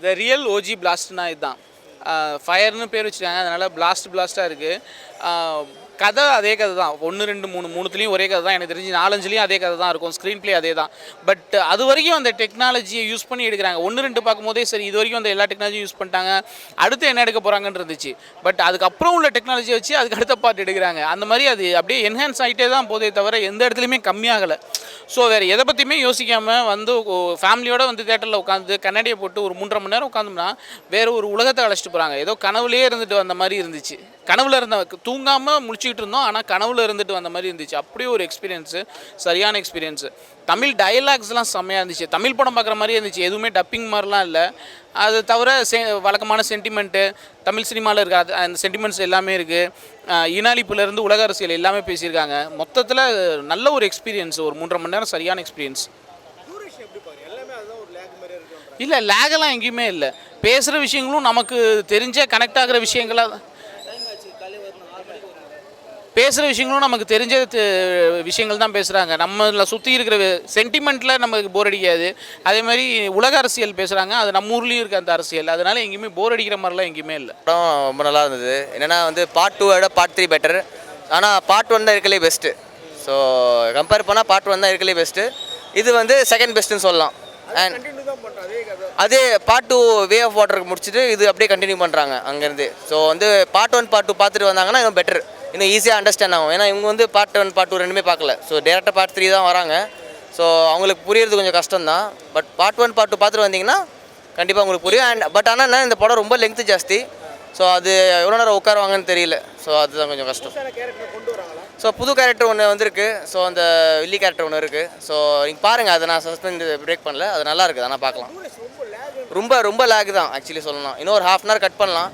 The real OG பிளாஸ்ட்னா இதுதான். ஃபயர்னு பேர் வச்சுருக்காங்க, அதனால் பிளாஸ்ட்டாக இருக்குது. கதை அதே கதை தான். 1, 2, 3 3த்துலேயும் ஒரே கதை தான். எனக்கு தெரிஞ்சு 4, 5லேயும் அதே கதை தான் இருக்கும். ஸ்க்ரீன் ப்ளே அதே தான். பட் அது வரைக்கும் அந்த டெக்னாலஜியை யூஸ் பண்ணி எடுக்கிறாங்க. 1, 2 பார்க்கும்போதே சரி, இது வரைக்கும் அந்த எல்லா டெக்னாலஜியும் யூஸ் பண்ணிட்டாங்க, அடுத்து என்ன எடுக்க போகிறாங்கன்னு இருந்துச்சு. பட் அதுக்கப்புறம் உள்ள டெக்னாலஜியை வச்சு அதுக்கு அடுத்த பார்ட் எடுக்கிறாங்க. அந்த மாதிரி அது அப்படியே என்ஹான்ஸ் ஆகிட்டே தான் போதே தவிர எந்த இடத்துலையுமே கம்மியாகலை. ஸோ வேறு எதை பற்றியுமே யோசிக்காமல் வந்து ஃபேமிலியோடு வந்து தேட்டரில் உட்காந்து கண்ணாடியை போட்டு ஒரு 3.5 மணி நேரம் உட்காந்தோம்னா வேறு ஒரு உலகத்தை அழைச்சிட்டு போகிறாங்க. ஏதோ கனவுலேயே இருந்துட்டு வந்த மாதிரி இருந்துச்சு. கனவுல இருந்த தூங்காமல் முழிச்சிக்கிட்டு இருந்தோம், ஆனால் கனவுல இருந்துட்டு வந்த மாதிரி இருந்துச்சு. அப்படியே ஒரு எக்ஸ்பீரியன்ஸு, சரியான எக்ஸ்பீரியன்ஸு. தமிழ் டயலாக்ஸ்லாம் செம்மையாக இருந்துச்சு. தமிழ் படம் பார்க்குற மாதிரியே இருந்துச்சு, எதுவுமே டப்பிங் மாதிரிலாம் இல்லை. அது தவிர வழக்கமான சென்டிமெண்ட்டு தமிழ் சினிமாவில் இருக்க அந்த சென்டிமெண்ட்ஸ் எல்லாமே இருக்குது. இனாலிப்புலேருந்து உலக அரசியல் எல்லாமே பேசியிருக்காங்க. மொத்தத்தில் நல்ல ஒரு எக்ஸ்பீரியன்ஸ். ஒரு 3.5 மணி நேரம் சரியான எக்ஸ்பீரியன்ஸ். இல்லை, லேகெல்லாம் எங்கேயுமே இல்லை. பேசுகிற விஷயங்களும் நமக்கு தெரிஞ்ச கனெக்ட் ஆகிற விஷயங்களாக, பேசுகிற விஷயங்களும் நமக்கு தெரிஞ்ச விஷயங்கள் தான் பேசுகிறாங்க. நம்மளை சுற்றி இருக்கிற சென்டிமெண்ட்டில் நமக்கு போர் அடிக்காது. அதே மாதிரி உலக அரசியல் பேசுகிறாங்க, அது நம்ம ஊர்லேயும் இருக்குது அந்த அரசியல். அதனால் எங்கேயுமே போர் அடிக்கிற மாதிரிலாம் எங்கேயுமே இல்லை. படம் ரொம்ப நல்லா இருந்தது. என்னென்னா வந்து பார்ட் 2 விட பார்ட் 3 பெட்டர். ஆனால் பார்ட் 1 தான் இருக்கலே பெஸ்ட்டு. ஸோ கம்பேர் பண்ணால் பார்ட் 1 தான் இருக்கலே பெஸ்ட்டு. இது வந்து செகண்ட் பெஸ்ட்டுன்னு சொல்லலாம். அண்ட் அதே பார்ட் 2 வே ஆஃப் வாட்டருக்கு முடிச்சுட்டு இது அப்படியே கண்டினியூ பண்ணுறாங்க அங்கேருந்து. ஸோ வந்து பார்ட் 1 பார்ட் 2 பார்த்துட்டு வந்தாங்கன்னா இன்னும் பெட்டர், இன்னும் ஈஸியாக அண்டர்ஸ்டாண்ட் ஆகும். ஏன்னா இவங்க வந்து பார்ட் 1 பார்ட் 2 ரெண்டுமே பார்க்கல. ஸோ டேரெக்டாக பார்ட் 3 தான் வராங்க. ஸோ அவங்களுக்கு புரியறது கொஞ்சம் கஷ்டம் தான். பட் பார்ட் 1 பார்ட் 2 பார்த்துட்டு வந்தீங்கன்னா கண்டிப்பாக உங்களுக்கு புரியும். அண்ட் பட் ஆனால் இந்த படம் ரொம்ப லெங்க்த்து ஜாஸ்தி. ஸோ அது எவ்வளோ நேரம் உட்காருவாங்கன்னு தெரியல. ஸோ அதுதான் கொஞ்சம் கஷ்டம். ஸோ புது கேரக்டர் ஒன்று வந்திருக்கு. ஸோ அந்த வில்லி கேரக்டர் ஒன்று இருக்குது. ஸோ நீங்கள் பாருங்கள், அதை நான் சஸ்பெண்ட் பிரேக் பண்ணல, அது நல்லா இருக்குது, ஆனால் பார்க்கலாம். ரொம்ப லேக் தான் ஆக்சுவலி சொல்லலாம். இன்னும் ஒரு ½ அன் ஹவர் கட் பண்ணலாம்.